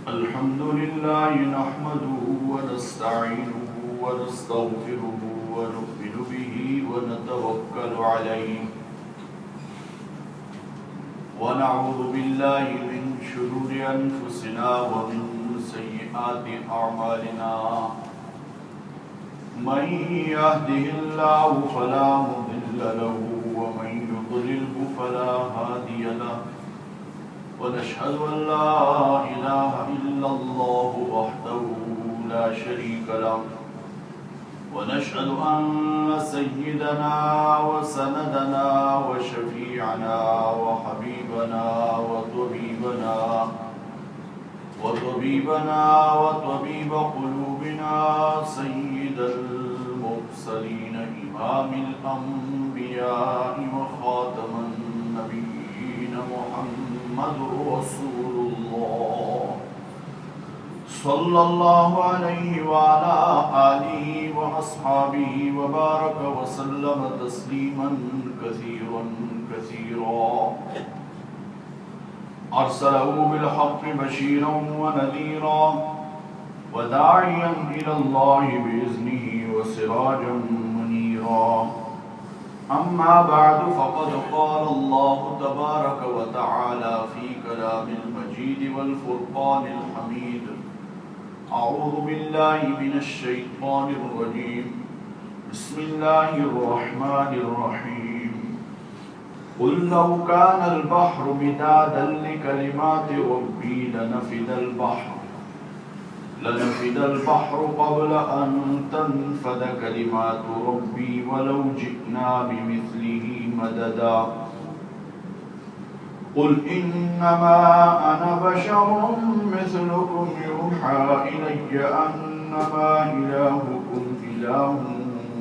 الحمد لله نحمده ونستعينه ونستغفره ونؤمن به ونتوكل عليه ونعوذ بالله من شرور أنفسنا ومن سيئات أعمالنا من يهده الله فلا مضل له ومن يضلله فلا هادي له ونشهد أن لا إله إلا الله وحده لا شريك له ونشهد أن سيدنا وسندنا وشفيعنا وحبيبنا وطبيب قلوبنا سيد المرسلين إمام الأنبياء وخاتم النبيين محمد رسول الله صلى الله عليه وعلى آله وأصحابه وبارك وسلم تسليما كثيرا أرسله بالحق بشيرا ونذيرا وداعيا إلى الله بإذنه وسراجا منيرا أما بعد فقد قال الله تبارك وتعالى في كلام المجيد والفرقان الحميد أعوذ بالله من الشيطان الرجيم بسم الله الرحمن الرحيم قل لو كان البحر مدادا لكلمات ربي لنفد البحر قبل أن تنفد كلمات ربي ولو جئنا بمثله مددا قل إنما أنا بشر مثلكم يوحى إلي أنما إلهكم إله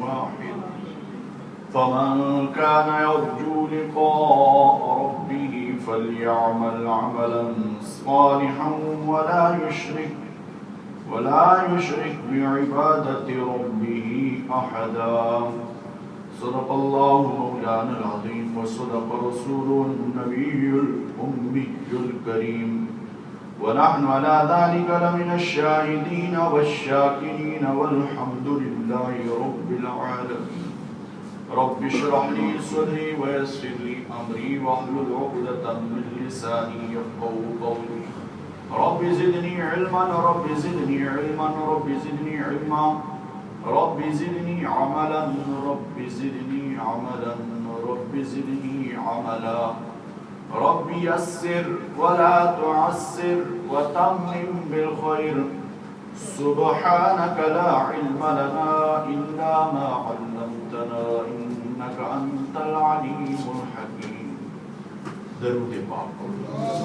واحد فمن كان يرجو لقاء ربه فليعمل عملا صالحا ولا يشرك بعبادة ربه أحدا صدق الله مولانا العظيم وصدق رسوله النبي الأمي الكريم ونحن على ذلك لمن الشاهدين والشاكرين والحمد لله رب العالمين رب اشرح لي صدري ويسر لي أمري واحلل عقدة من لساني يفقهوا قولي رب زدني علما رب زدني علما رب زدني علما رب زدني عملا رب زدني عملا رب زدني عملا رب يسر ولا تعسر وتمم بالخير سبحانك لا علم لنا إلا ما علمتنا إنك أنت العليم الحكيم درود پاک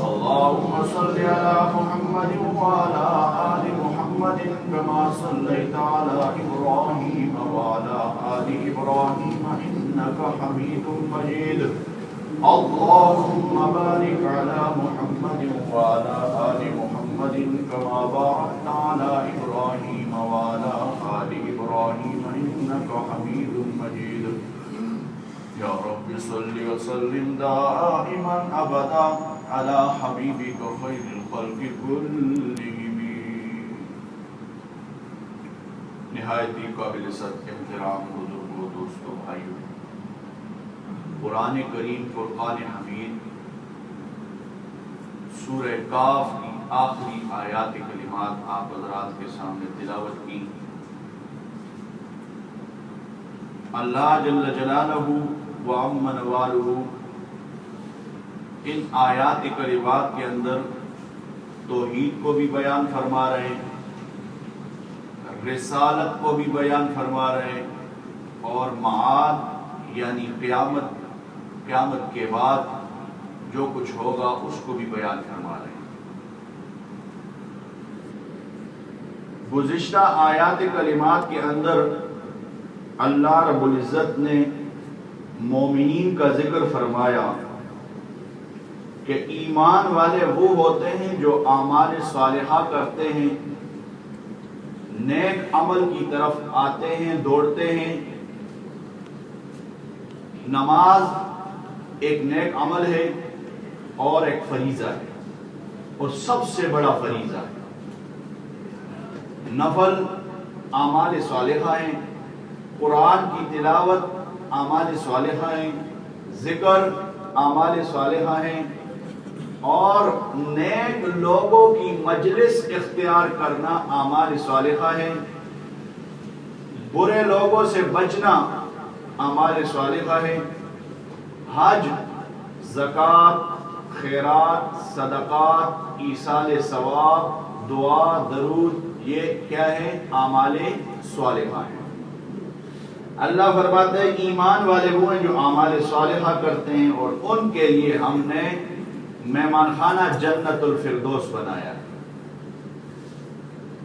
اللهم صل على محمد وعلى آل محمد كما صليت على إبراهيم وعلى آل إبراهيم إنك حميد مجيد اللهم بارك على محمد وعلى آل محمد كما باركت على إبراهيم وعلى آل إبراهيم إنك حميد مجيد يا رب صل وسلم دائما أبدا على حبيبك خير الخلق كلهم نہایت ہی قابل احترام بزرگوں دوستوں بھائیوں قرآن کریم فرقان حمید سورہ کاف کی آخری آیات کلمات آپ حضرات کے سامنے تلاوت کی اللہ جل جلالہ وعم نوالہ ان آیات کریمات کے اندر توحید کو بھی بیان فرما رہے ہیں رسالت کو بھی بیان فرما رہے ہیں اور معاد یعنی قیامت کے بعد جو کچھ ہوگا اس کو بھی بیان فرما رہے ہیں گزشتہ آیات کلمات کے اندر اللہ رب العزت نے مومنین کا ذکر فرمایا کہ ایمان والے وہ ہوتے ہیں جو اعمال صالحہ کرتے ہیں نیک عمل کی طرف آتے ہیں دوڑتے ہیں نماز ایک نیک عمل ہے اور ایک فریضہ ہے، اور سب سے بڑا فریضہ ہے۔ نفل اعمال صالحہ ہیں، قرآن کی تلاوت اعمال صالحہ ہیں، ذکر اعمال صالحہ ہیں، اور نیک لوگوں کی مجلس اختیار کرنا اعمال صالحہ ہیں، برے لوگوں سے بچنا اعمال صالحہ ہے، حج، زکوٰۃ، خیرات، صدقات، ایصال ثواب، دعا، درود، یہ کیا ہے؟ اعمال صالحہ ہیں۔ اللہ فرماتا ہے ایمان والے وہ ہیں جو اعمال صالحہ کرتے ہیں، اور ان کے لیے ہم نے مہمان خانہ جنت الفردوس بنایا ہے۔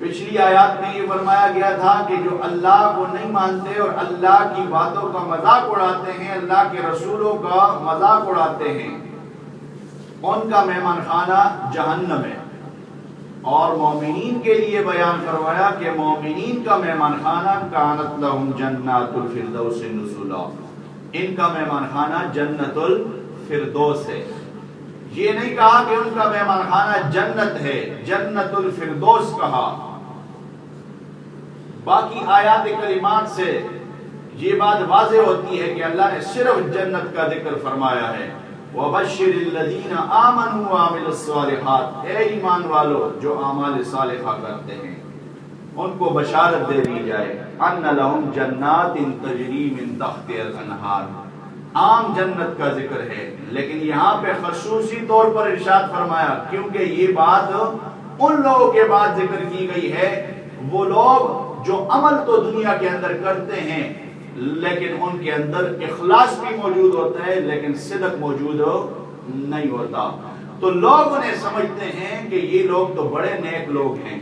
پچھلی آیات میں یہ فرمایا گیا تھا کہ جو اللہ کو نہیں مانتے اور اللہ کی باتوں کا مذاق اڑاتے ہیں، اللہ کے رسولوں کا مذاق اڑاتے ہیں، ان کا مہمان خانہ جہنم ہے۔ اور مومنین کے لیے بیان فرمایا کہ مومنین کا مہمان خانہ کانت لہم جنات الفردوس نزلا، ان کا مہمان خانہ جنت الفردوس ہے۔ یہ نہیں کہا کہ ان کا مہمان خانہ جنت ہے، جنت الفردوس کہا۔ باقی آیات کلمات سے یہ بات واضح ہوتی ہے کہ اللہ نے صرف جنت کا ذکر فرمایا ہے۔ وَبَشِّرِ الَّذِينَ آمَنُوا وَعَمِلُوا الصَّالِحَاتِ، اے ایمان والو جو اعمال صالحہ کرتے ہیں ان کو بشارت دے دی جائے، أَنَّ لَهُمْ جَنَّاتٍ تَجْرِي مِن تَحْتِهَا الْأَنْهَارُ، عام جنت کا ذکر ہے، لیکن یہاں پہ خصوصی طور پر ارشاد فرمایا کیونکہ یہ بات ان لوگوں کے بعد ذکر کی گئی ہے، وہ لوگ جو عمل تو دنیا کے اندر کرتے ہیں لیکن ان کے اندر اخلاص بھی موجود ہوتا ہے لیکن صدق موجود نہیں ہوتا، تو لوگ انہیں سمجھتے ہیں کہ یہ لوگ تو بڑے نیک لوگ ہیں،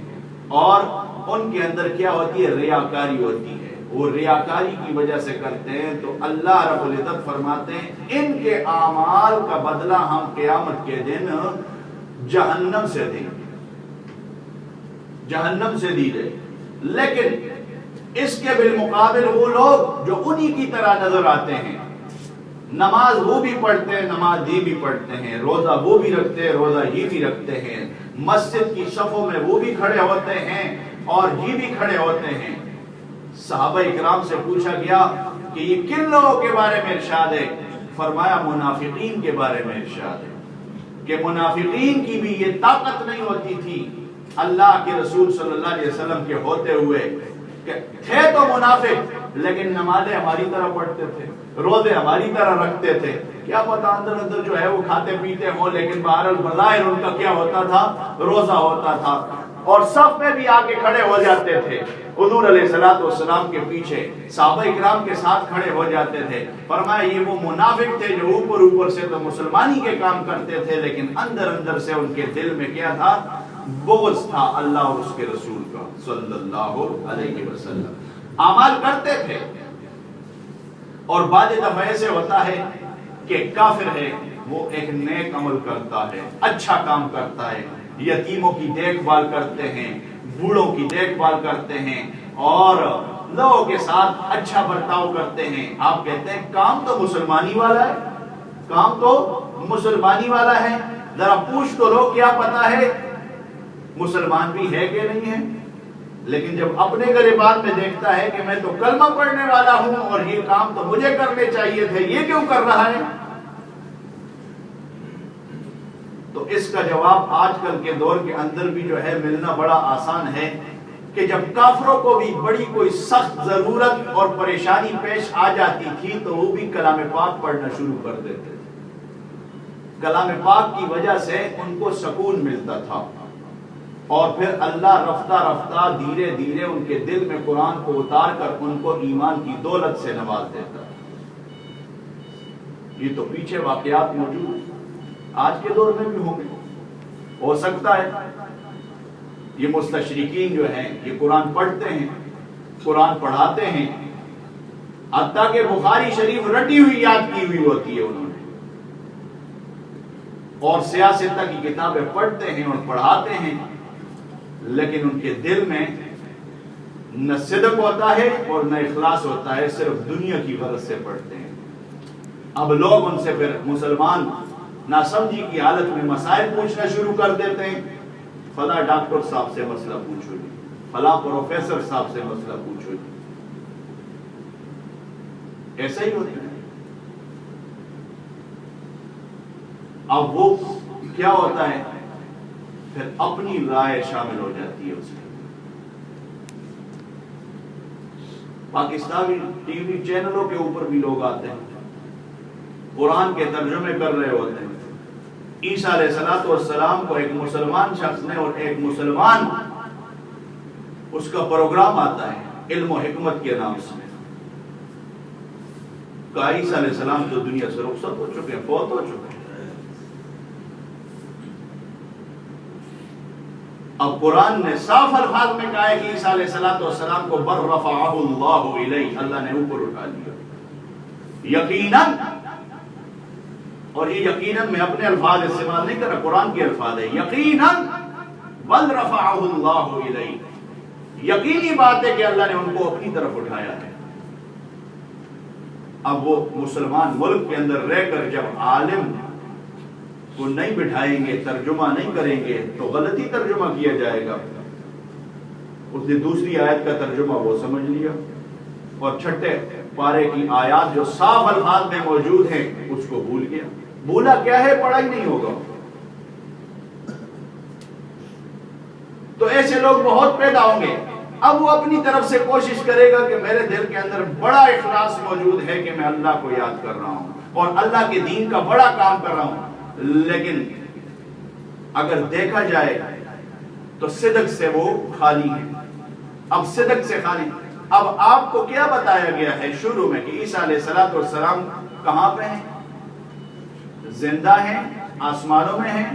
اور ان کے اندر کیا ہوتی ہے؟ ریاکاری ہوتی ہے، وہ ریاکاری کی وجہ سے کرتے ہیں۔ تو اللہ رب العزت فرماتے ہیں ان کے اعمال کا بدلہ ہم قیامت کے دن جہنم سے دیں گے، جہنم سے دی جائے۔ لیکن اس کے بالمقابل وہ لوگ جو انہی کی طرح نظر آتے ہیں، نماز وہ بھی پڑھتے ہیں، نماز یہ بھی پڑھتے ہیں، روزہ وہ بھی رکھتے ہیں، روزہ یہ بھی رکھتے ہیں، مسجد کی صفوں میں وہ بھی کھڑے ہوتے ہیں اور یہ بھی کھڑے ہوتے ہیں۔ صحابہ اکرام سے پوچھا گیا کہ یہ کن لوگوں کے بارے میں ارشاد ہے؟ فرمایا منافقین کے بارے میں ارشاد ہے، کہ منافقین کی بھی یہ طاقت نہیں ہوتی تھی اللہ کے رسول صلی اللہ علیہ وسلم کے ہوتے ہوئے کہ تھے تو منافق لیکن نمازیں ہماری طرح پڑھتے تھے، روزے ہماری طرح رکھتے تھے، کیا پتہ اندر اندر جو ہے وہ کھاتے پیتے ہوں، لیکن بہرحال بظاہر ان کا کیا ہوتا تھا؟ روزہ ہوتا تھا، اور صف میں بھی آگے کھڑے ہو جاتے تھے، حضور علیہ السلام کے پیچھے صحابہ اکرام کے ساتھ کھڑے ہو جاتے تھے۔ فرمایا یہ وہ منافق تھے جو اوپر سے تو مسلمانی کے کام کرتے تھے لیکن اندر سے ان کے دل میں کیا تھا؟ بغض تھا اللہ اور اس کے رسول کا صلی اللہ علیہ وسلم۔ اعمال کرتے تھے، اور بعض دفعہ ایسے ہوتا ہے کہ کافر ہے وہ ایک نیک عمل کرتا ہے، اچھا کام کرتا ہے، یتیموں کی دیکھ بھال کرتے ہیں، بوڑھوں کی دیکھ بھال کرتے ہیں، اور لوگوں کے ساتھ اچھا برتاؤ کرتے ہیں۔ آپ کہتے ہیں کام تو مسلمانی والا ہے، کام تو مسلمانی والا ہے، ذرا پوچھ تو لو کیا پتا ہے مسلمان بھی ہے کہ نہیں ہے؟ لیکن جب اپنے گریبان میں دیکھتا ہے کہ میں تو کلمہ پڑھنے والا ہوں اور یہ کام تو مجھے کرنے چاہیے تھے، یہ کیوں کر رہا ہے؟ تو اس کا جواب آج کل کے دور کے اندر بھی جو ہے ملنا بڑا آسان ہے کہ جب کافروں کو بھی بڑی کوئی سخت ضرورت اور پریشانی پیش آ جاتی تھی تو وہ بھی کلام پاک پڑھنا شروع کر دیتے تھے، کلام پاک کی وجہ سے ان کو سکون ملتا تھا، اور پھر اللہ رفتہ رفتہ دھیرے دھیرے ان کے دل میں قرآن کو اتار کر ان کو ایمان کی دولت سے نواز دیتا ہے۔ یہ تو پیچھے واقعات موجود ہیں، آج کے دور میں بھی ہوں گے، ہو سکتا ہے یہ مستشرقین جو ہیں یہ قرآن پڑھتے ہیں، قرآن پڑھاتے ہیں، حتیٰ کہ بخاری شریف رٹی ہوئی یاد کی ہوئی ہوتی ہے انہوں نے، اور سیاست کی کتابیں پڑھتے ہیں اور پڑھاتے ہیں، لیکن ان کے دل میں نہ صدق ہوتا ہے اور نہ اخلاص ہوتا ہے، صرف دنیا کی غرض سے پڑھتے ہیں۔ اب لوگ ان سے پھر مسلمان ناسمجھی کی حالت میں مسائل پوچھنا شروع کر دیتے ہیں. فلاں ڈاکٹر صاحب سے مسئلہ پوچھو جی، فلاں پروفیسر صاحب سے مسئلہ پوچھو جی. ایسا ہی ہوتا ہے. اب وہ کیا ہوتا ہے، پھر اپنی رائے شامل ہو جاتی ہے اس میں. پاکستانی ٹی وی چینلوں کے اوپر بھی لوگ آتے ہیں، قرآن کے ترجمے کر رہے ہوتے ہیں. عیسیٰ علیہ السلام کو ایک مسلمان شخص نے اور ایک مسلمان اس کا پروگرام آتا ہے علم و حکمت کے نام سے. کہا عیسیٰ علیہ السلام تو دنیا سے رخصت ہو چکے ہیں، فوت ہو چکے ہیں. اب قرآن نے صاف الفاظ میں کہا ہے کہ عیسیٰ علیہ السلام کو بر رفعہ اللہ الیہ، اللہ نے اوپر اٹھا لیا. یقیناً، اور یہ یقیناً میں اپنے الفاظ استعمال نہیں کر رہا، قرآن کے الفاظ ہے. یقیناً بل رفعہ اللہ الیہ، یقینی بات ہے کہ اللہ نے ان کو اپنی طرف اٹھایا ہے. اب وہ مسلمان ملک کے اندر رہ کر جب عالم کو نہیں بٹھائیں گے، ترجمہ نہیں کریں گے تو غلطی ترجمہ کیا جائے گا. اس نے دوسری آیت کا ترجمہ وہ سمجھ لیا اور چھٹے پارے کی آیات جو صاف الفاظ میں موجود ہیں اس کو بھول گیا. بھولا کیا ہے، پڑھا ہی نہیں ہوگا. تو ایسے لوگ بہت پیدا ہوں گے. اب وہ اپنی طرف سے کوشش کرے گا کہ میرے دل کے اندر بڑا اخلاص موجود ہے کہ میں اللہ کو یاد کر رہا ہوں اور اللہ کے دین کا بڑا کام کر رہا ہوں. لیکن اگر دیکھا جائے تو صدق سے وہ خالی ہے. اب صدق سے خالی. اب آپ کو کیا بتایا گیا ہے شروع میں کہ عیسیٰ علیہ السلام کہاں پہ ہیں؟ زندہ ہیں، آسمانوں میں ہیں.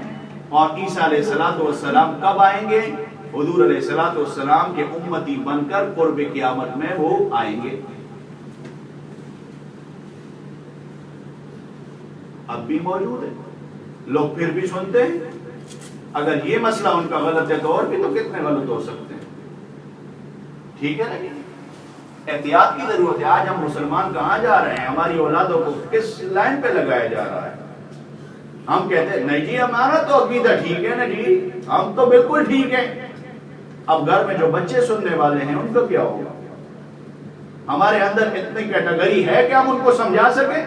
اور عیسیٰ علیہ السلام کب آئیں گے؟ حضور علیہ السلام کے امتی بن کر قرب قیامت میں وہ آئیں گے. اب بھی موجود ہے، لوگ پھر بھی سنتے ہیں. اگر یہ مسئلہ ان کا غلط ہے تو اور بھی تو کتنے غلط ہو سکتے ہیں. ٹھیک ہے نا؟ احتیاط کی ضرورت ہے. آج ہم مسلمان کہاں جا رہے ہیں؟ ہماری اولادوں کو کس لائن پہ لگایا جا رہا ہے؟ ہم کہتے ہیں نہیں جی ہمارا تو عقیدہ ٹھیک ہے نا جی، ہم تو بالکل ٹھیک ہیں. اب گھر میں جو بچے سننے والے ہیں ان کا کیا ہوگا؟ ہمارے اندر اتنی کیٹیگری ہے کہ ہم ان کو سمجھا سکیں،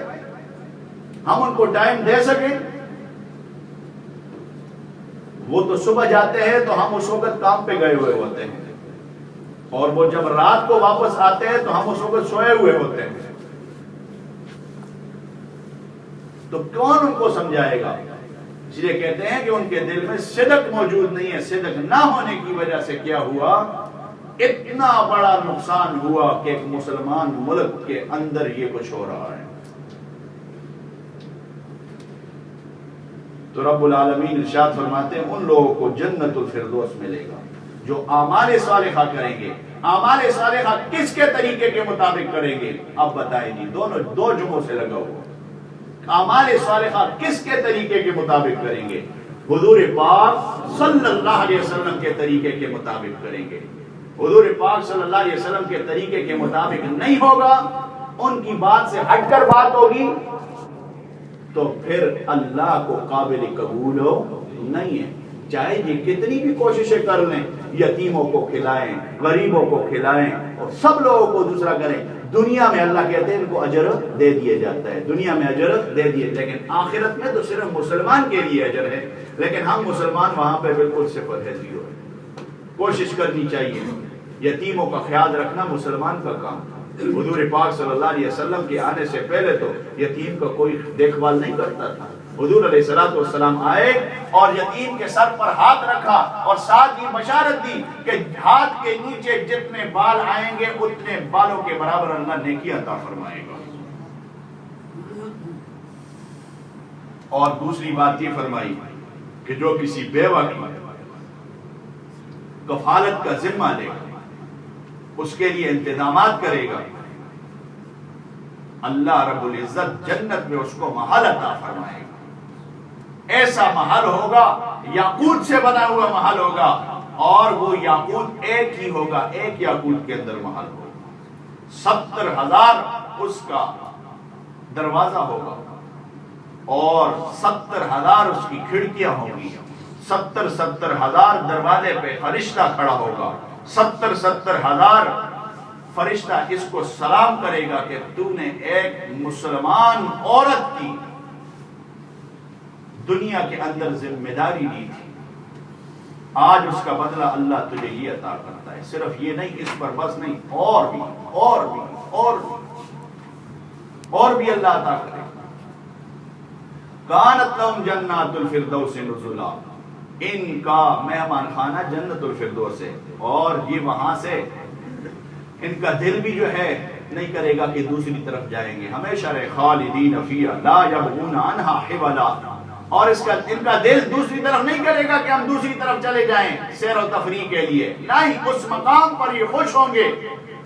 ہم ان کو ٹائم دے سکیں. وہ تو صبح جاتے ہیں تو ہم اس وقت کام پہ گئے ہوئے ہوتے ہیں، اور وہ جب رات کو واپس آتے ہیں تو ہم اس وقت سوئے ہوئے ہوتے ہیں. تو کون ان کو سمجھائے گا؟ اس لیے کہتے ہیں کہ ان کے دل میں صدق موجود نہیں ہے. صدق نہ ہونے کی وجہ سے کیا ہوا؟ اتنا بڑا نقصان ہوا کہ ایک مسلمان ملک کے اندر یہ کچھ ہو رہا ہے. تو رب العالمین ارشاد فرماتے ہیں ان لوگوں کو جنت الفردوس ملے گا جو اعمال صالحہ کریں گے. اعمال صالحہ کس کے طریقے کے مطابق کریں گے؟ اب بتائیں جی، دونوں دو جمعوں سے لگا ہوا. اعمال صالحہ کس کے طریقے کے مطابق کریں گے؟ حضور پاک صلی اللہ علیہ وسلم کے طریقے کے مطابق کریں گے. حضور پاک صلی اللہ علیہ وسلم کے طریقے کے مطابق نہیں ہوگا، ان کی بات سے ہٹ کر بات ہوگی تو پھر اللہ کو قابل قبول نہیں ہے. چاہے یہ کتنی بھی کوششیں کر لیں، یتیموں کو کھلائیں، غریبوں کو کھلائیں اور سب لوگوں کو دوسرا کریں. دنیا میں اللہ کہتے ہیں ان کو اجر دے دیا جاتا ہے، دنیا میں اجر دے دیے، لیکن آخرت میں تو صرف مسلمان کے لیے اجر ہے. لیکن ہم مسلمان وہاں پہ بالکل صفر ہے، زیرو ہے. کوشش کرنی چاہیے. یتیموں کا خیال رکھنا مسلمان کا کام. حضور پاک صلی اللہ علیہ وسلم کے آنے سے پہلے تو یتیم کا کوئی دیکھ بھال نہیں کرتا تھا. حضور علیہ السلام آئے اور یتیم کے سر پر ہاتھ رکھا اور ساتھ ہی بشارت دی کہ ہاتھ کے نیچے جتنے بال آئیں گے اتنے بالوں کے برابر اللہ نیکی عطا فرمائے گا. اور دوسری بات یہ فرمائی کہ جو کسی بیوہ کی کفالت کا ذمہ لے گا، اس کے لیے انتظامات کرے گا، اللہ رب العزت جنت میں اس کو محل عطا فرمائے گا. ایسا محل ہوگا، یاقوت سے بنا ہوا محل ہوگا، اور وہ یاقوت ایک ہی ہوگا، ایک یاقوت کے اندر محل ہوگا. 70,000 اس کا دروازہ ہوگا اور 70,000 اس کی کھڑکیاں ہوں گی، 70,000 دروازے پہ فرشتہ کھڑا ہوگا، 70,000 فرشتہ اس کو سلام کرے گا کہ تو نے ایک مسلمان عورت کی دنیا کے اندر ذمہ داری لی تھی، آج اس کا بدلہ اللہ تجھے یہ عطا کرتا ہے۔ صرف یہ نہیں، اس پر بس نہیں، اور بھی اللہ عطا کرے۔ کانت لہم جنات الفردوس نزلا، ان کا مہمان خانہ جنت الفردوس ہے، اور یہ وہاں سے ان کا دل بھی جو ہے نہیں کرے گا کہ دوسری طرف جائیں گے، ہمیشہ رہے خالدین فیہا لا یبغون عنہا حولا، اور ان کا دل دوسری طرف نہیں کرے گا کہ ہم دوسری طرف چلے جائیں سیر و تفریح کے لیے، نہیں، اس مقام پر یہ خوش ہوں گے۔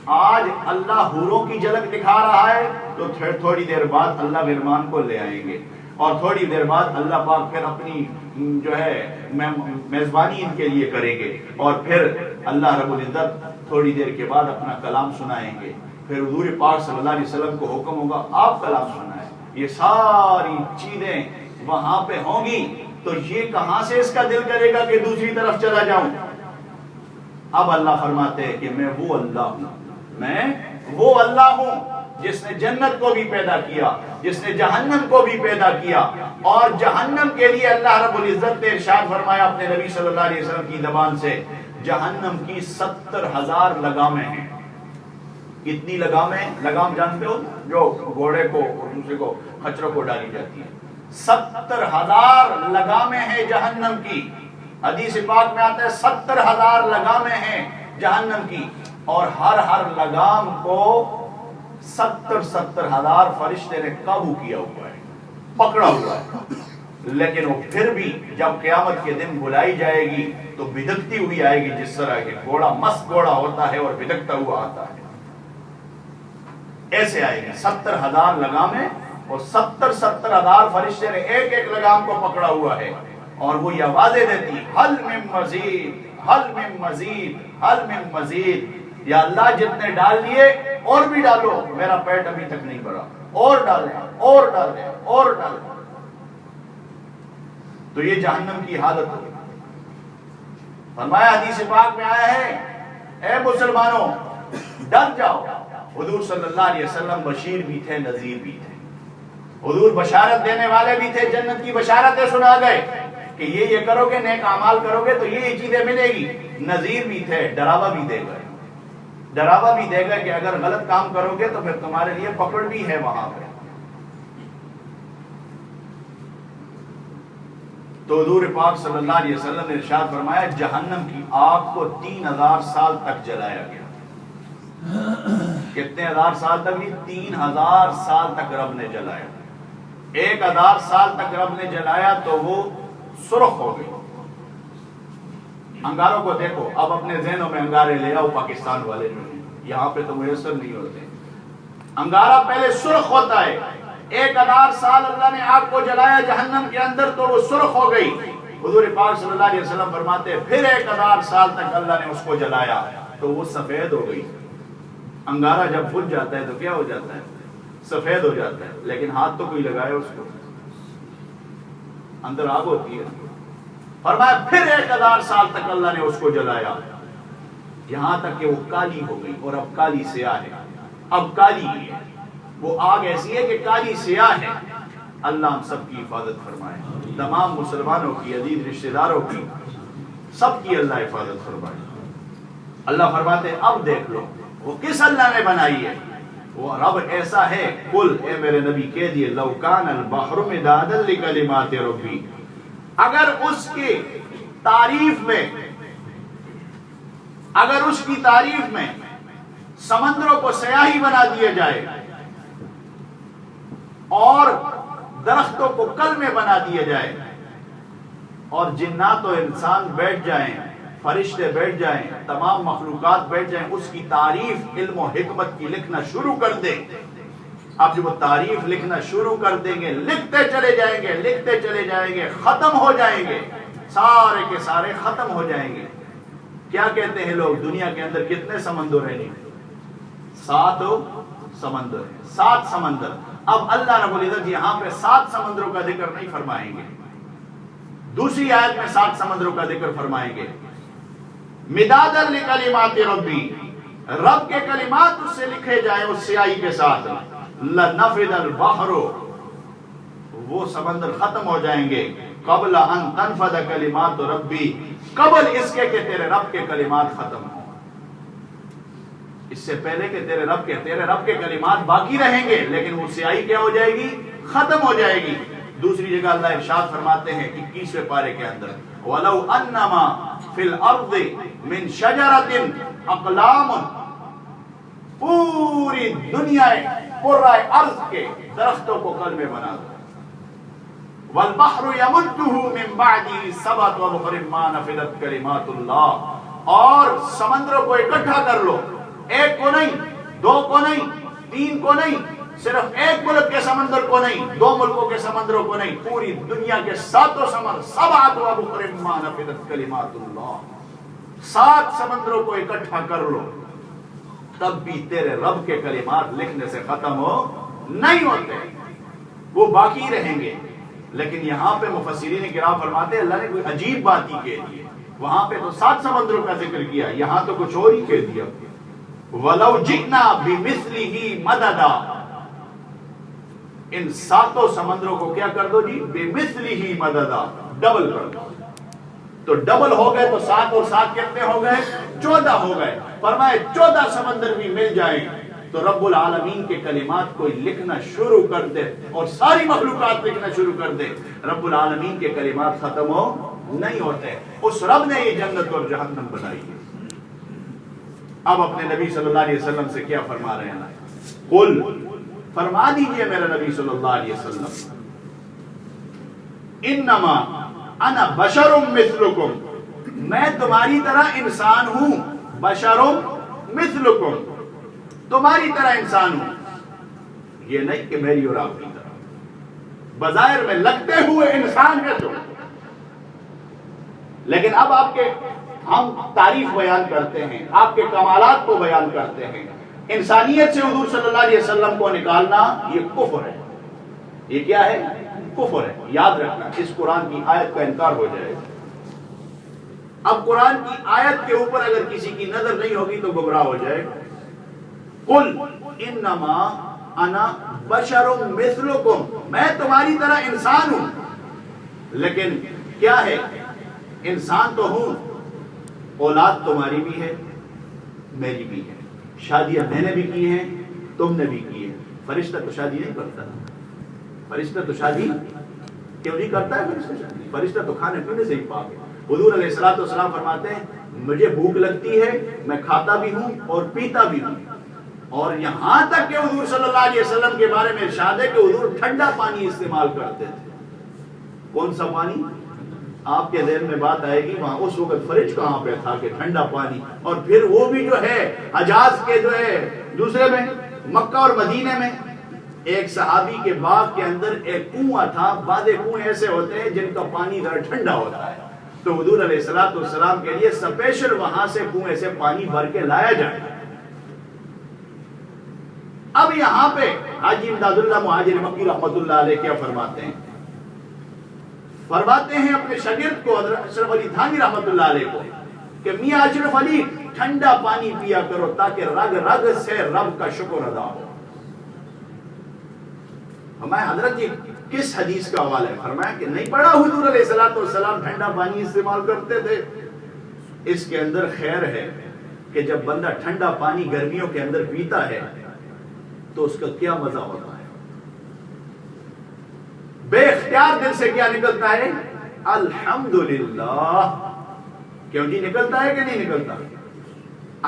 آج اللہ حوروں کی جھلک دکھا رہا ہے تو تھوڑی دیر بعد اللہ مہمان کو لے آئیں گے، اور تھوڑی دیر بعد اللہ پاک پھر اپنی جو ہے میزبانی ان کے لیے کریں گے، اور پھر اللہ رب العزت تھوڑی دیر کے بعد اپنا کلام سنائیں گے، پھر حضور پاک صلی اللہ علیہ وسلم کو حکم ہوگا آپ کلام سنائیں۔ یہ ساری چیزیں وہاں پہ ہوں گی، تو یہ کہاں سے اس کا دل کرے گا کہ دوسری طرف چلا جاؤں؟ اب اللہ فرماتے ہیں کہ میں وہ اللہ ہوں جس نے جنت کو بھی پیدا کیا، جس نے جہنم کو بھی پیدا کیا، اور جہنم کے لیے اللہ رب العزت نے ارشاد فرمایا اپنے نبی صلی اللہ علیہ وسلم کی زبان سے، جہنم کی 70,000 لگامیں ہیں۔ کتنی لگامیں؟ لگام جانتے ہو جو گھوڑے کو اور دوسرے کو خچروں کو ڈالی جاتی ہے، 70,000 لگامیں ہیں جہنم کی۔ حدیث پاک میں آتا ہے 70,000 لگامیں ہیں جہنم کی، اور ہر لگام کو 70,000 فرشتے نے قابو کیا ہوا ہے، پکڑا ہوا ہے، لیکن وہ پھر بھی جب قیامت کے دن بلائی جائے گی تو بھدکتی ہوئی آئے گی، جس طرح کہ گھوڑا مست گھوڑا ہوتا ہے اور بھدکتا ہوا آتا ہے، ایسے آئے گی۔ 70,000 لگامیں اور 70,000 فرشتے نے ایک لگام کو پکڑا ہوا ہے، اور وہ یہ آوازیں دیتی حل من مزید، حل من مزید، حل من مزید، یا اللہ جتنے ڈال لیے اور بھی ڈالو، میرا پیٹ ابھی تک نہیں بھرا، اور ڈالیں اور ڈالیں اور ڈالیں۔ تو یہ جہنم کی حالت ہوگی۔ فرمایا حدیث پاک میں آیا ہے اے مسلمانوں ڈر جاؤ۔ حضور صلی اللہ علیہ وسلم بشیر بھی تھے، نذیر بھی تھے، حضور بشارت دینے والے بھی تھے، جنت کی بشارتیں سنا گئے کہ یہ کرو گے، نیک اعمال کرو گے تو یہ چیزیں ملے گی۔ نذیر بھی تھے، ڈراوا بھی دے گئے، ڈراوا بھی دے گئے کہ اگر غلط کام کرو گے تو پھر تمہارے لیے پکڑ بھی ہے وہاں پہ۔ تو حضور پاک صلی اللہ علیہ وسلم نے ارشاد فرمایا جہنم کی آگ کو 3,000 سال تک جلایا گیا۔ کتنے ہزار سال تک؟ 3,000 سال تک رب نے جلایا۔ 1,000 سال تک رب نے جلایا تو وہ سرخ ہو گئی۔ انگاروں کو دیکھو، اب اپنے ذہنوں میں انگارے لے آؤ، پاکستان والے جو ہیں یہاں پہ تو میسر نہیں ہوتے۔ انگارہ پہلے سرخ ہوتا ہے، 1,000 سال اللہ نے آگ کو جلایا جہنم کے اندر تو وہ سرخ ہو گئی۔ حضور پاک صلی اللہ علیہ وسلم فرماتے پھر 1,000 سال تک اللہ نے اس کو جلایا تو وہ سفید ہو گئی۔ انگارہ جب بھج جاتا ہے تو کیا ہو جاتا ہے؟ سفید ہو جاتا ہے، لیکن ہاتھ تو کوئی لگائے اس کو، اندر آگ ہوتی ہے۔ فرمایا پھر 1,000 سال تک اللہ نے اس کو جلایا، یہاں تک کہ وہ کالی ہو گئی، اور اب کالی سیاہ ہے، اب کالی ہے، وہ آگ ایسی ہے کہ کالی سیاہ ہے۔ اللہ ہم سب کی حفاظت فرمائے، تمام مسلمانوں کی، عزیز رشتہ داروں کی، سب کی اللہ حفاظت فرمائے۔ اللہ فرماتے ہیں اب دیکھ لو وہ کس اللہ نے بنائی ہے، وہ رب ایسا ہے، قل اے میرے نبی کہہ دیے لو کان البحر مدادا لکلمات ربی، اگر اس کی تعریف میں، اگر اس کی تعریف میں سمندروں کو سیاہی بنا دیا جائے اور درختوں کو کلمے بنا دیا جائے اور جنات و انسان بیٹھ جائیں، فرشتے بیٹھ جائیں، تمام مخلوقات بیٹھ جائیں، اس کی تعریف علم و حکمت کی لکھنا شروع کر دیں، اب جب وہ تعریف لکھنا شروع کر دیں گے، لکھتے چلے جائیں گے، لکھتے چلے جائیں گے، ختم ہو جائیں گے، سارے کے سارے ختم ہو جائیں گے۔ کیا کہتے ہیں لوگ دنیا کے اندر کتنے سمندر ہیں؟ 7 سمندر ہیں، 7 سمندر، اب اللہ رب العزت یہاں پہ 7 سمندروں کا ذکر نہیں فرمائیں گے، دوسری آیت میں 7 سمندروں کا ذکر فرمائیں گے. مدادا لکلمات ربی، رب کے کلمات اس سے لکھے جائیں اس سیاہی کے ساتھ. لنفد البحر، وہ سمندر ختم ہو جائیں گے. قبل ان تنفد کلمات ربی، قبل اس کے کہ تیرے رب کے کلمات ختم ہوں. اس سے پہلے کہ تیرے رب کے کلمات باقی رہیں گے، لیکن وہ سیاہی کیا ہو جائے گی؟ ختم ہو جائے گی. دوسری جگہ اللہ ارشاد فرماتے ہیں 21ویں پارے کے اندر، وَلَوْ أَنَّمَا فِي الْأَرْضِ مِنْ شَجَرَةٍ أَقْلَامٌ، پوری دنیا پورائے ارض کے درختوں کو کلمے بنا دو. وَالْبَحْرُ يَمُدُّهُ مِنْ بَعْدِهِ سَبْعَةُ أَبْحُرٍ مَا نَفِدَتْ كَلِمَاتُ اللَّهِ، اور سمندروں کو اکٹھا کر لو، ایک کو نہیں، 2 کو نہیں، 3 کو نہیں، صرف ایک ملک کے سمندر کو نہیں، 2 ملکوں کے سمندروں کو نہیں، پوری دنیا کے 7 سمندر، 7 أبحر ما نفدت کلمات اللہ، 7 سمندروں کو اکٹھا کر لو، تب بھی تیرے رب کے کلمات لکھنے سے ختم ہو نہیں ہوتے، وہ باقی رہیں گے. لیکن یہاں پہ مفسرین کرام فرماتے ہیں اللہ نے کوئی عجیب بات ہی کہہ دی ہے. وہاں پہ تو 7 سمندروں کا ذکر کیا، یہاں تو کچھ اور ہی کہہ دیا. وَلَوْ جِئْنَا بِمِثْلِهِ مَدَدًا، ان 7 سمندروں کو کیا کر دو جی؟ بِمِثْلِهِ مَدَدًا، ڈبل کر دو. تو ڈبل ہو گئے تو 7 اور 7 کتنے ہو گئے؟ 14 ہو گئے. فرمائے 14 سمندر بھی مل جائیں تو رب العالمین کے کلمات کو لکھنا شروع کر دے اور ساری مخلوقات لکھنا شروع کر دے، رب العالمین کے کلمات ختم ہو نہیں ہوتے. اس رب نے یہ جنت اور جہنم بنائی ہے. اب اپنے نبی صلی اللہ علیہ وسلم سے کیا فرما رہے ہیں؟ قل، فرما دیجئے میرے نبی صلی اللہ علیہ وسلم، انما انا بشر مثلکم، میں تمہاری طرح انسان ہوں. بشر مثلکم، تمہاری طرح انسان ہوں. یہ نہیں کہ میری اور آپ کی طرح، بظاہر میں لگتے ہوئے انسان ہے تم، لیکن اب آپ کے ہم تعریف بیان کرتے ہیں، آپ کے کمالات کو بیان کرتے ہیں. انسانیت سے حضور صلی اللہ علیہ وسلم کو نکالنا یہ کفر ہے. یہ کیا ہے؟ کفر ہے. یاد رکھنا، اس قرآن کی آیت کا انکار ہو جائے. اب قرآن کی آیت کے اوپر اگر کسی کی نظر نہیں ہوگی تو گمراہ ہو جائے. قل انما انا بشر مثلکم، میں تمہاری طرح انسان ہوں، لیکن کیا ہے؟ انسان تو ہوں، اولاد تمہاری بھی ہے میری بھی ہے، شادیاں میں نے بھی کی ہیں تم نے بھی کی ہے. فرشتہ تو شادی نہیں کرتا، فرشتہ تو شادی کیوں نہیں کرتا ہے؟ فرشتہ تو کھانے پینے سے ہی پاک ہے. حضور علیہ السلام فرماتے ہیں مجھے بھوک لگتی ہے میں کھاتا بھی ہوں اور پیتا بھی ہوں. اور یہاں تک کہ حضور صلی اللہ علیہ وسلم کے بارے میں ارشاد ہے کہ حضور ٹھنڈا پانی استعمال کرتے تھے. کون سا پانی؟ آپ کے ذہن میں بات آئے گی وہاں اس وقت فریج کہاں پہ تھا کہ ٹھنڈا پانی، اور پھر وہ بھی جو ہے حجاز کے جو ہے دوسرے میں مکہ اور مدینے میں ایک صحابی کے باغ کے اندر ایک کنواں تھا. بعض کنویں ایسے ہوتے ہیں جن کا پانی ذرا ٹھنڈا ہوتا ہے، تو حضور علیہ السلام کے لیے اسپیشل وہاں سے کنویں سے پانی بھر کے لایا جائے. اب یہاں پہ حاجی امداد اللہ مہاجر مکی رحمت اللہ علیہ کیا فرماتے ہیں؟ فرماتے ہیں اپنے شاگرد کو حضرت اشرف علی تھانوی رحمت اللہ علیہ کو کہ میاں اشرف علی ٹھنڈا پانی پیا کرو تاکہ رگ رگ سے رب کا شکر ادا ہو. ہمارے حضرت جی کس حدیث کا حوالہ ہے؟ فرمایا کہ نہیں پڑھا حضور علیہ السلام ٹھنڈا پانی استعمال کرتے تھے. اس کے اندر خیر ہے کہ جب بندہ ٹھنڈا پانی گرمیوں کے اندر پیتا ہے تو اس کا کیا مزہ ہوتا ہے. بے اختیار دل سے کیا نکلتا ہے؟ الحمدللہ. کیوں جی نکلتا ہے کہ نہیں نکلتا؟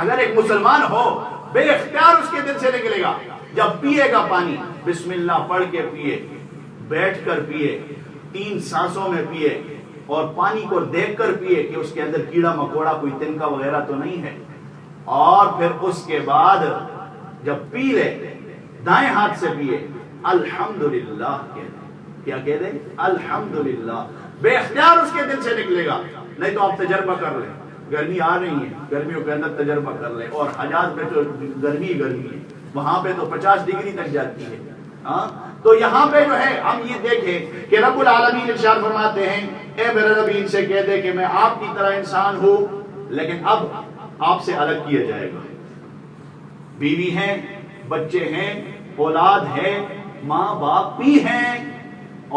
اگر ایک مسلمان ہو بے اختیار اس کے دل سے نکلے گا. جب پیے گا پانی بسم اللہ پڑھ کے پیے، بیٹھ کر پیے، 3 سانسوں میں پیے، اور پانی کو دیکھ کر پیے کہ اس کے اندر کیڑا مکوڑا کوئی تنکا وغیرہ تو نہیں ہے. اور پھر اس کے بعد جب پی لے دائیں ہاتھ سے پیے الحمدللہ کہہ دے. کیا کہہ دے؟ الحمدللہ. بے اختیار اس کے دل سے نکلے گا. نہیں تو آپ تجربہ کر لیں، گرمی آ رہی ہے گرمیوں کے اندر تجربہ کر لیں. اور حجاز میں تو گرمی ہے، وہاں پہ تو 50 ڈگری تک جاتی ہے. ہاں تو یہاں پہ جو ہے ہم یہ دیکھیں کہ رب العالمین ارشاد فرماتے ہیں اے میرے نبی ان سے کہہ دے کہ میں آپ کی طرح انسان ہوں لیکن اب آپ سے الگ کیا جائے گا. بیوی ہیں، بچے ہیں، اولاد ہے، ماں باپ بھی ہیں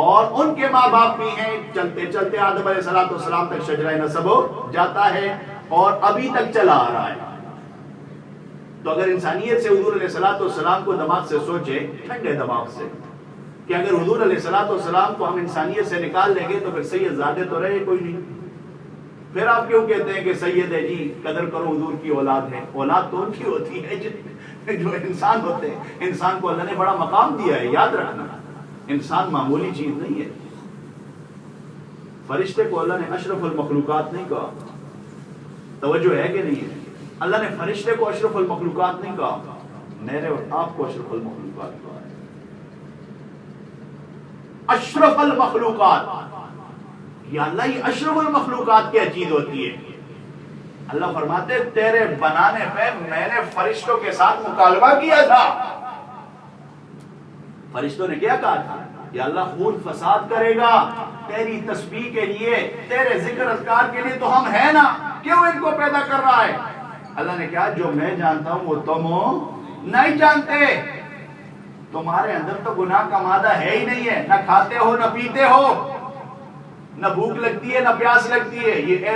اور ان کے ماں باپ بھی ہیں. چلتے چلتے آدم علیہ السلام تک شجرہ نسب جاتا ہے اور ابھی تک چلا آ رہا ہے. تو اگر انسانیت سے حضور علیہ السلام کو دماغ سے سوچے، ٹھنڈے دماغ سے، کہ اگر حضور علیہ السلام کو ہم انسانیت سے نکال لیں گے تو پھر سید زادے تو رہے کوئی نہیں. پھر آپ کیوں کہتے ہیں کہ سید ہے جی قدر کرو حضور کی اولاد ہے؟ اولاد تو ان کی ہوتی ہے جو انسان ہوتے ہیں. انسان کو اللہ نے بڑا مقام دیا ہے، یاد رکھنا. انسان معمولی چیز نہیں ہے. فرشتے کو اللہ نے اشرف المخلوقات نہیں کہا. توجہ ہے کہ نہیں ہے؟ اللہ نے فرشتے کو اشرف المخلوقات نہیں کہا، میرے اور آپ کو اشرف المخلوقات کہا ہے. اشرف المخلوقات، یا اللہ یہ اشرف المخلوقات کیا چیز ہوتی ہے؟ اللہ فرماتے تیرے بنانے پہ میں نے فرشتوں کے ساتھ مکالمہ کیا تھا. فرشتوں نے کیا کہا تھا؟ یا اللہ خون فساد کرے گا تیری تسبیح کے لیے، تیرے ذکر اذکار کے لیے تو ہم ہیں نا، کیوں ان کو پیدا کر رہا ہے؟ اللہ نے کہا جو میں جانتا ہوں وہ تم نہیں جانتے. تمہارے اندر تو گناہ کا مادہ ہے ہی نہیں ہے، نہ کھاتے ہو نہ پیتے ہو، نہ بھوک لگتی ہے نہ پیاس لگتی ہے. یہ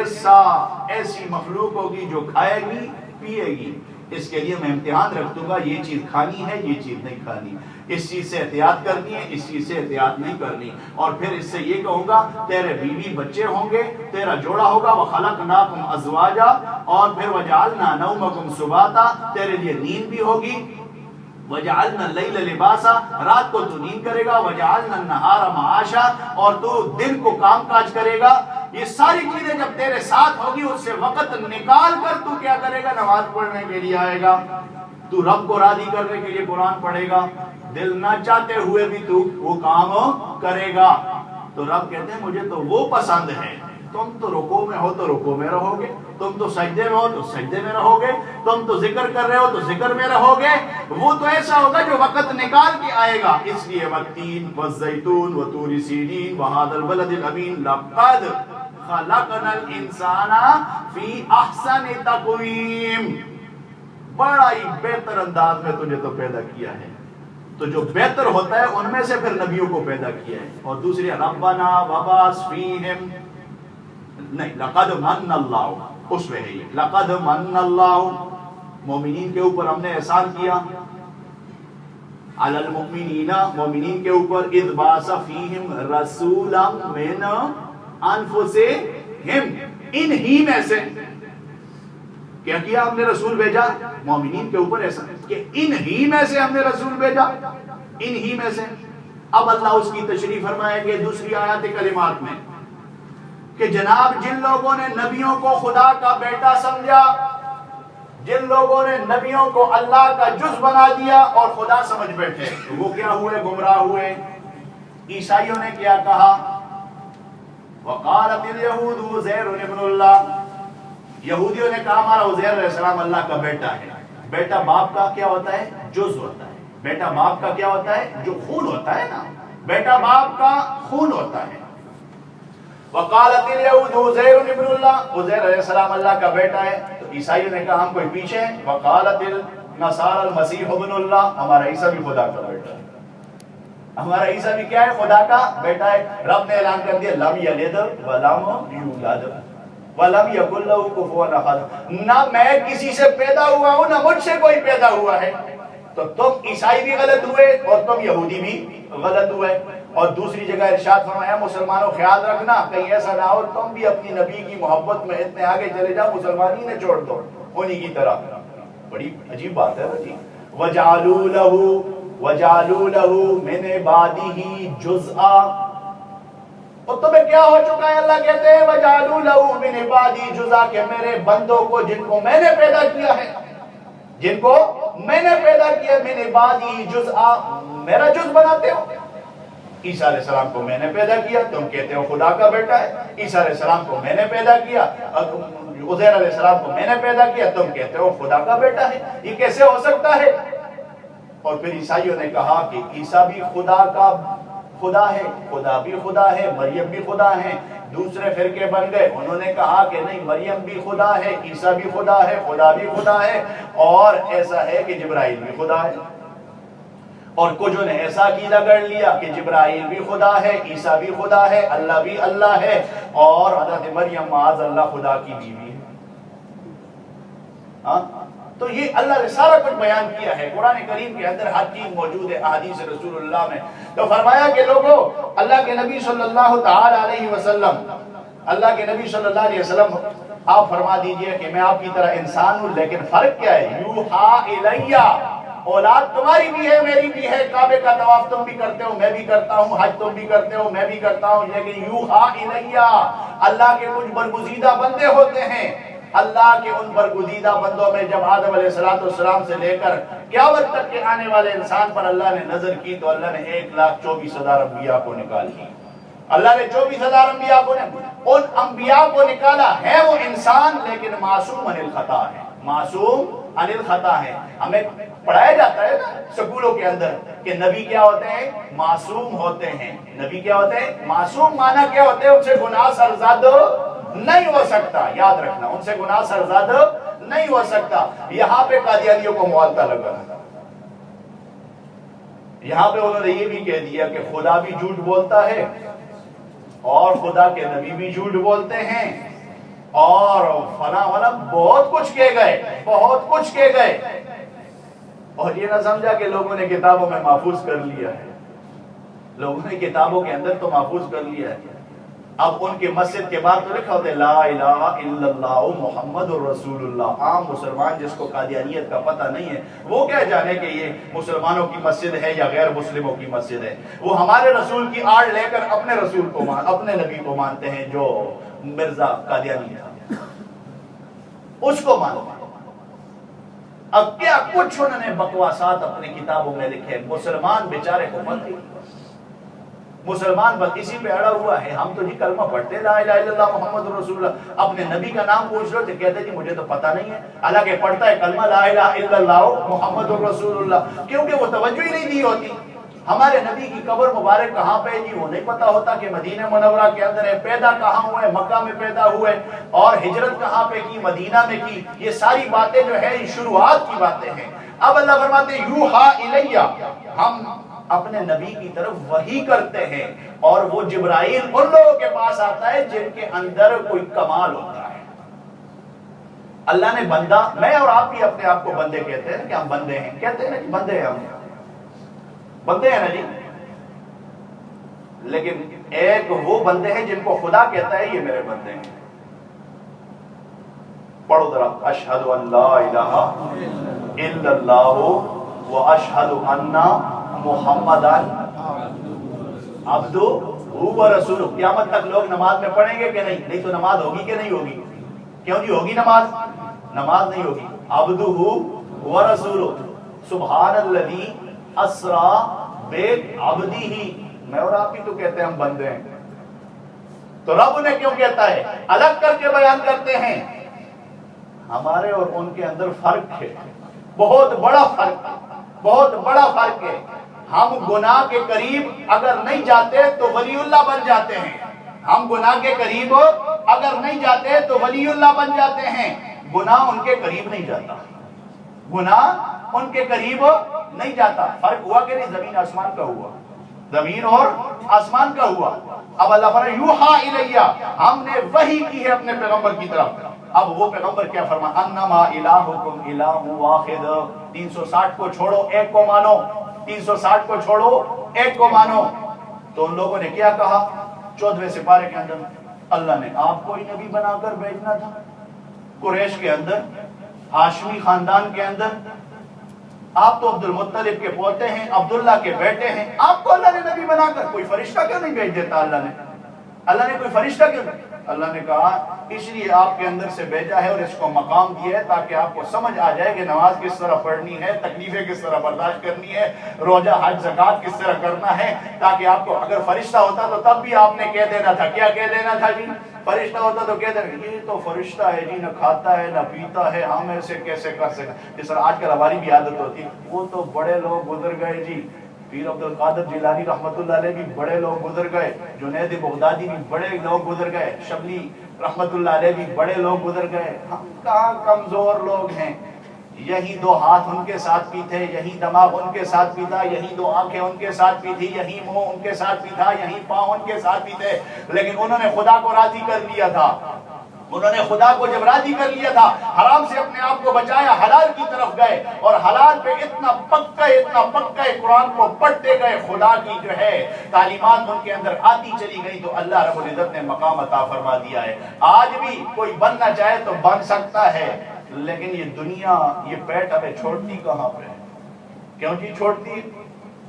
ایسی مخلوق ہوگی جو کھائے گی پیے گی. اس کے لیے میں امتحان رکھ دوں گا، یہ چیز کھانی ہے یہ چیز نہیں کھانی، اس چیز سے احتیاط کرنی ہے اس چیز سے احتیاط نہیں کرنی. اور پھر اس سے یہ کہوں گا تیرے بیوی بچے ہوں گے، تیرا جوڑا ہوگا وَخَلَقْنَاكُمْ أَزْوَاجًا، اور پھر وَجَعَلْنَا نَوْمَكُمْ سُبَاتًا، تیرے لیے نیند بھی ہوگی. وَجَعَلْنَا اللَّيْلَ لِبَاسًا، رات کو تو نیند کرے گا. وَجَعَلْنَا النَّهَارَ مَعَاشًا، اور تو دن کو کام کاج کرے گا. یہ ساری چیزیں جب تیرے ساتھ ہوگی اس سے وقت نکال کر تو کیا کرے گا؟ نماز پڑھنے کے لیے آئے گا، تو رب کو راضی کرنے کے لیے قرآن پڑھے گا، دل نہ چاہتے ہوئے بھی تو وہ کام کرے گا. تو رب کہتے ہیں مجھے تو وہ پسند ہے. تم تو رکوع میں ہو تو رکوع میں رہو گے، تم تو سجدے میں ہو تو سجدے میں رہو گے، تم تو ذکر کر رہے ہو تو ذکر میں رہو گے. وہ تو ایسا ہوگا جو وقت نکال کے آئے گا. اس لیے والتین والزیتون وطور سینین وہذا البلد الامین لقد خلقنا الانسان فی احسن تقویم، بڑا ہی بہتر انداز میں تجھے تو پیدا کیا ہے. تو جو بہتر ہوتا ہے ان میں سے پھر نبیوں کو پیدا کیا ہے. اور دوسری ربنا وبعث فیہم، نہیں لقد من اللہ، اس میں ہے یہ لقد من اللہ، مومنین کے اوپر ہم نے احسان کیا. علی المؤمنین، مومنین کے اوپر اذ بعث فیہم رسولا من انفسہم، انہی میں سے. کیا کیا ہم نے؟ رسول بھیجا. مومنین کے اوپر ایسا کہ انہی میں سے ہم نے رسول بھیجا، انہی میں سے. اب اللہ اس کی تشریح فرمائیں گے دوسری آیات کلمات میں کہ جناب جن لوگوں نے نبیوں کو خدا کا بیٹا سمجھا، جن لوگوں نے نبیوں کو اللہ کا جز بنا دیا اور خدا سمجھ بیٹھے، وہ کیا ہوئے؟ گمراہ ہوئے. عیسائیوں نے کیا کہا؟ وقالت اليهود عزیر ابن اللہ، یہودیوں نے کہا ہمارا عزیر علیہ السلام اللہ کا بیٹا ہے. بیٹا باپ کا کیا ہوتا ہے؟ جز ہوتا ہے. بیٹا باپ کا کیا ہوتا ہے؟ جو خون ہوتا ہے نا، بیٹا باپ کا خون ہوتا ہے. وقالت اليهود عزیر ابن اللہ، عزیر علیہ السلام اللہ کا بیٹا ہے. تو عیسائیوں نے کہا ہم کوئی پیچھے ہیں. وقالت النصارى المسیح ابن اللہ، ہمارا عیسیٰ بھی خدا کا بیٹا ہے. ہمارا عیسیٰ بھی کیا ہے؟ خدا کا بیٹا ہے. رب نے اعلان کر دیا لم یلد ولم یولد وَلَمْ يَكُنْ لَهُ كُفُوًا أَحَدٌ، نہ میں کسی سے پیدا ہوا ہوں نہ مجھ سے کوئی پیدا ہوا ہے. تو تم عیسائی بھی غلط ہوئے اور تم یہودی بھی غلط ہوئے. اور دوسری جگہ ارشاد فرمایا مسلمانوں خیال رکھنا کہیں ایسا نہ ہو تم بھی اپنی نبی کی محبت میں اتنے آگے چلے جاؤ مسلمانی نے چھوڑ دو انہی کی طرح. بڑی عجیب بات ہے جی. وَجَعَلُوا لَهُ مِنْ عِبَادِهِ جُزْءًا، اور تمہیں کیا ہو چکا ہے؟ اللہ کہتے ہیں وَجَعَلُوا لَهُ مِنْ عِبَادِهِ جُزْءًا، کہ میرے بندوں کو جن کو میں نے پیدا کیا ہے، جن کو میں نے پیدا کیا، مِنْ عِبَادِهِ جُزْءًا، میرا جز بناتے ہو. عیسیٰ علیہ السلام کو میں نے پیدا کیا، تم کہتے ہو خدا کا بیٹا ہے. عیسیٰ علیہ السلام کو میں نے پیدا کیا، عزیر علیہ السلام کو میں نے پیدا کیا، تم کہتے ہو خدا کا بیٹا ہے. یہ کیسے ہو سکتا ہے؟ اور پھر عیسائیوں نے کہا کہ عیسیٰ بھی خدا کا خدا ہے، خدا بھی خدا ہے، مریم بھی خدا ہے۔ دوسرے فرقے بن گئے، انہوں نے کہا کہ نہیں، مریم بھی خدا ہے، عیسیٰ بھی خدا ہے، خدا بھی خدا ہے، اور ایسا ہے کہ جبرائیل بھی خدا ہے۔ اور کچھوں نے ایسا عقیدہ کر لیا کہ جبرائیل بھی خدا ہے، عیسیٰ بھی خدا ہے، اللہ بھی اللہ ہے، اور حضرت مریم معاذ اللہ خدا کی بیوی ہے۔ تو یہ اللہ نے سارا کچھ بیان کیا ہے، قرآن کریم کے اندر ہر چیز موجود ہے، احادیث رسول اللہ میں۔ تو فرمایا کہ لوگوں، اللہ کے نبی صلی اللہ تعالی علیہ وسلم، اللہ کے نبی صلی اللہ علیہ وسلم، آپ فرما دیجئے کہ میں آپ کی طرح انسان ہوں، لیکن فرق کیا ہے؟ یوحا الیہ، اولاد تمہاری بھی ہے، میری بھی ہے، کعبے کا طواف تم بھی کرتے ہو، میں بھی کرتا ہوں، حج تم بھی کرتے ہو، میں بھی کرتا ہوں، لیکن یوحا الیہ، اللہ کے کچھ برگزیدہ بندے ہوتے ہیں۔ اللہ کے ان برگزیدہ بندوں میں جب آدم علیہ السلام سے لے کر قیامت تک کے آنے والے انسان پر اللہ نے نظر کی تو اللہ نے 1,24,000 انبیاء کو نکال لی۔ اللہ نے 24,000 انبیاء کو ان انبیاء کو نکالا ہے، وہ انسان لیکن معصوم عن الخطا ہے، معصوم عن الخطا ہے۔ ہمیں پڑھایا جاتا ہے نا سکولوں کے اندر کہ نبی کیا ہوتے ہیں؟ معصوم ہوتے ہیں۔ نبی کیا ہوتے ہیں؟ معصوم معنی کیا ہوتے ہیں؟ ان سے گناہ سرزد نہیں ہو سکتا، یاد رکھنا، ان سے گناہ سرزد نہیں ہو سکتا۔ یہاں پہ قادیانیوں کو معالطہ لگا، یہاں پہ انہوں نے یہ بھی کہہ دیا کہ خدا بھی جھوٹ بولتا ہے اور خدا کے نبی بھی جھوٹ بولتے ہیں، اور فلاں فلاں بہت کچھ کہہ گئے، بہت کچھ کہہ گئے، اور یہ نہ سمجھا کہ لوگوں نے کتابوں میں محفوظ کر لیا ہے، لوگوں نے کتابوں کے اندر تو محفوظ کر لیا ہے۔ اب ان کے مسجد کے بعد تو لکھا ہوتا ہے لا الہ الا اللہ محمد الرسول اللہ۔ عام مسلمان جس کو قادیانیت کا پتہ نہیں ہے وہ کیا جانے کہ یہ مسلمانوں کی مسجد ہے یا غیر مسلموں کی مسجد ہے؟ وہ ہمارے رسول کی آڑ لے کر اپنے رسول کو اپنے نبی کو مانتے ہیں، جو مرزا قادیانی تھا اس کو مانتے ہیں۔ اب کیا کچھ انہوں نے بکواسات اپنی کتابوں میں لکھے، مسلمان بیچارے کو پتہ نہیں، مسلمان بس اسی پہ اڑا ہوا ہے۔ ہم تو جی کلمہ پڑھتے لا الہ الا اللہ محمد رسول اللہ، اپنے نبی کا نام پوچھ لو تو کہتے جی مجھے تو پتہ نہیں ہے، حالانکہ پڑھتا ہے کلمہ لا الہ الا اللہ محمد رسول اللہ، کیونکہ وہ توجہ ہی نہیں دی ہوتی۔ ہمارے نبی کی قبر مبارک کہاں پہ جی وہ نہیں پتہ ہوتا کہ مدینہ منورہ کے اندر ہے، پیدا کہاں ہوئے، مکہ میں پیدا ہوئے، اور ہجرت کہاں پہ کی، مدینہ میں کی۔ یہ ساری باتیں جو ہے شروعات کی باتیں ہیں۔ اب اللہ فرماتے ہیں یوحا الیہ، ہم اپنے نبی کی طرف وحی کرتے ہیں، اور وہ جبرائیل ان لوگوں کے پاس آتا ہے جن کے اندر کوئی کمال ہوتا ہے۔ اللہ نے بندہ، میں اور آپ بھی اپنے آپ کو بندے کہتے ہیں کہ ہم بندے ہیں، کہتے ہیں نا کہ بندے ہیں، ہم بندے ہیں نا جی، لیکن ایک وہ بندے ہیں جن کو خدا کہتا ہے یہ میرے بندے ہیں۔ پڑھو ذرا، اشہد ان لا الہ الا اللہ واشہد ان محمدن عبدہ و رسولہ۔ قیامت تک لوگ نماز میں پڑھیں گے کہ نہیں؟ نہیں تو نماز ہوگی کہ نہیں ہوگی؟ کیوں جی ہوگی نماز؟ نماز نہیں ہوگی۔ عبدہ و رسولہ، سبحان الذی اسرا بعبدہ، میں اور آپ بھی تو کہتے ہیں ہم بندے ہیں، تو رب نے کیوں کہتا ہے؟ الگ کر کے بیان کرتے ہیں۔ ہمارے اور ان کے اندر فرق ہے، بہت بڑا فرق ہے، بہت بڑا فرق ہے۔ ہم گناہ کے قریب اگر نہیں جاتے تو ولی اللہ بن جاتے ہیں، ہم گناہ کے قریب اگر نہیں جاتے تو ولی اللہ بن جاتے ہیں۔ گناہ ان کے قریب نہیں جاتا، گناہ ان کے قریب نہیں جاتا۔ فرق ہوا کہ نہیں؟ زمین آسمان کا ہوا، زمین اور آسمان کا ہوا۔ اب اللہ فرمائے یوحا الیہ، ہم نے وحی کی ہے اپنے پیغمبر کی طرف۔ اب وہ پیغمبر کیا فرمایا؟ انما الہکم الہ واحد، 360 کو چھوڑو ایک کو مانو، 360 کو چھوڑو ایک کو مانو۔ تو ان لوگوں نے کیا کہا 14ویں سپارے کے اندر؟ اللہ نے آپ کو ہی نبی بنا کر بھیجنا تھا، قریش کے اندر، ہاشمی خاندان کے اندر، آپ تو عبد المطلب کے پوتے ہیں، عبداللہ کے بیٹے ہیں، آپ کو اللہ نے نبی بنا کر، کوئی فرشتہ کیوں نہیں بھیج دیتا اللہ نے؟ اللہ نے کوئی فرشتہ کیوں؟ اللہ نے کہا اس لیے آپ کے اندر سے بھیجا ہے اور اس کو مقام دیا ہے تاکہ آپ کو سمجھ آ جائے کہ نماز کس طرح پڑھنی ہے، تکلیفیں کس طرح برداشت کرنی ہے، روزہ حج زکات کس طرح کرنا ہے، تاکہ آپ کو اگر فرشتہ ہوتا تو تب بھی آپ نے کہہ دینا تھا، کیا کہہ دینا تھا جی؟ فرشتہ ہوتا تو کہہ دینا یہ تو فرشتہ ہے جی، نہ کھاتا ہے نہ پیتا ہے، ہم ایسے کیسے کر سکتے؟ جس طرح آج کل ہماری بھی عادت ہوتی ہے، وہ تو بڑے لوگ گزر گئے جی، پیر عبد القادر جیلانی رحمۃ اللہ علیہ بھی بڑے لوگ گزر گئے، جنید بغدادی بھی بڑے لوگ گزر گئے، شبلی رحمۃ اللہ علیہ بھی بڑے لوگ گزر گئے، ہم کہاں کمزور لوگ ہیں؟ یہی دو ہاتھ ان کے ساتھ بھی تھے، یہی دماغ ان کے ساتھ بھی تھا، یہی دو آنکھیں ان کے ساتھ بھی تھی، یہی منہ ان کے ساتھ بھی تھا، یہی پاؤں ان کے ساتھ بھی تھے، لیکن انہوں نے خدا کو راضی کر لیا تھا۔ انہوں نے خدا کو جب راضی کر لیا تھا، حرام سے اپنے آپ کو بچایا، حلال کی طرف گئے اور حلال پہ اتنا پکا قرآن کو پڑھتے گئے، خدا کی جو ہے تعلیمات ان کے اندر آتی چلی گئی، تو اللہ رب العزت نے مقام عطا فرما دیا ہے۔ آج بھی کوئی بننا چاہے تو بن سکتا ہے، لیکن یہ دنیا یہ پیٹ ہمیں چھوڑتی کہاں پہ ہے؟ کیوں جی چھوڑتی؟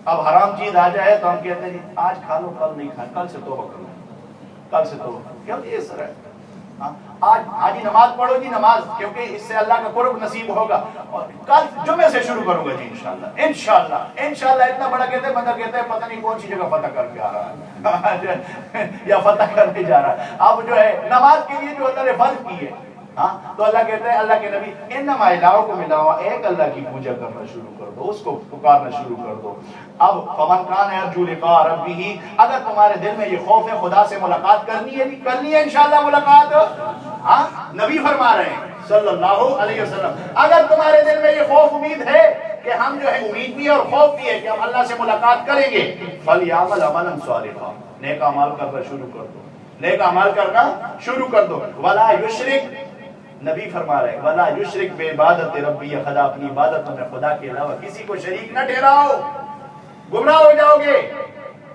اب حرام چیز آ جائے تو ہم کہتے ہیں جی آج کھا لو کل نہیں کھا، کل سے توبہ کرو، کل سے توبہ کرو، کیوں یہ سر ہے؟ آج ہی نماز پڑھو جی، نماز، کیونکہ اس سے اللہ کا قرب نصیب ہوگا، اور کل جمعے سے شروع کروں گا جی انشاءاللہ اتنا بڑا کہتے ہیں، بندہ کہتا ہے پتہ نہیں کون سی جگہ فتح کر کے آ رہا ہے یا فتح کرنے جا رہا ہے۔ اب جو ہے نماز کے لیے جو اللہ نے فرض کی ہے، تو اللہ کہتا ہے، اللہ کے نبی انما الہکم الہ، ایک اللہ کی پوجا کرنا شروع کر دو، اس کو پکارنا شروع کر دو۔ اب فمن کان یرجو لقاء ربہ، اگر تمہارے دل میں یہ خوف ہے خدا سے ملاقات کرنی ہے انشاءاللہ ملاقات، نبی فرما رہے ہیں صلی اللہ علیہ وسلم، اگر تمہارے دل میں یہ خوف امید ہے کہ ہم جو ہے امید بھی اور خوف بھی ہے کہ ہم اللہ سے ملاقات کریں گے، فلیعمل عملا صالحا، نیک اعمال کرنا شروع کر دو، نیک اعمال کرنا شروع کر دو، ولا یشرک، نبی فرما رہے ہیں ولا یشرک بعبادت ربی، خدا اپنی عبادتوں میں خدا کے علاوہ کسی کو شریک نہ ٹھہراؤ، گمراہ ہو جاؤ گے۔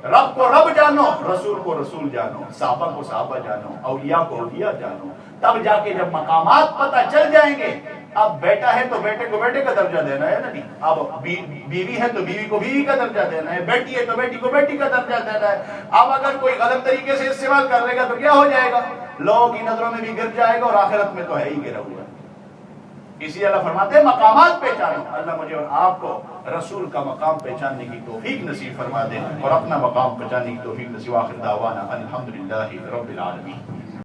رب کو رب جانو، رسول کو رسول جانو، صحابہ کو صحابہ جانو، اولیاء کو اولیاء جانو، تب جا کے جب مقامات پتہ چل جائیں گے۔ اب بیٹا ہے تو بیٹے کو بیٹے کا درجہ دینا ہے نا، نہیں، اب بیوی ہے تو بیوی کو بیوی کا درجہ دینا ہے، بیٹی ہے تو بیٹی کو بیٹی کا درجہ دینا ہے۔ اب اگر کوئی غلط طریقے سے استعمال کر لے گا تو کیا ہو جائے گا؟ لوگوں کی نظروں میں بھی گر جائے گا اور آخرت میں تو ہے ہی گرا ہوا۔ اسی اللہ فرماتے ہیں مقامات پہچانو، اللہ مجھے اور آپ کو رسول کا مقام پہچاننے کی توفیق نصیب فرما دے اور اپنا مقام پہچاننے کی توفیق نصیب۔ آخر دعوانا الحمدللہ رب العالمین۔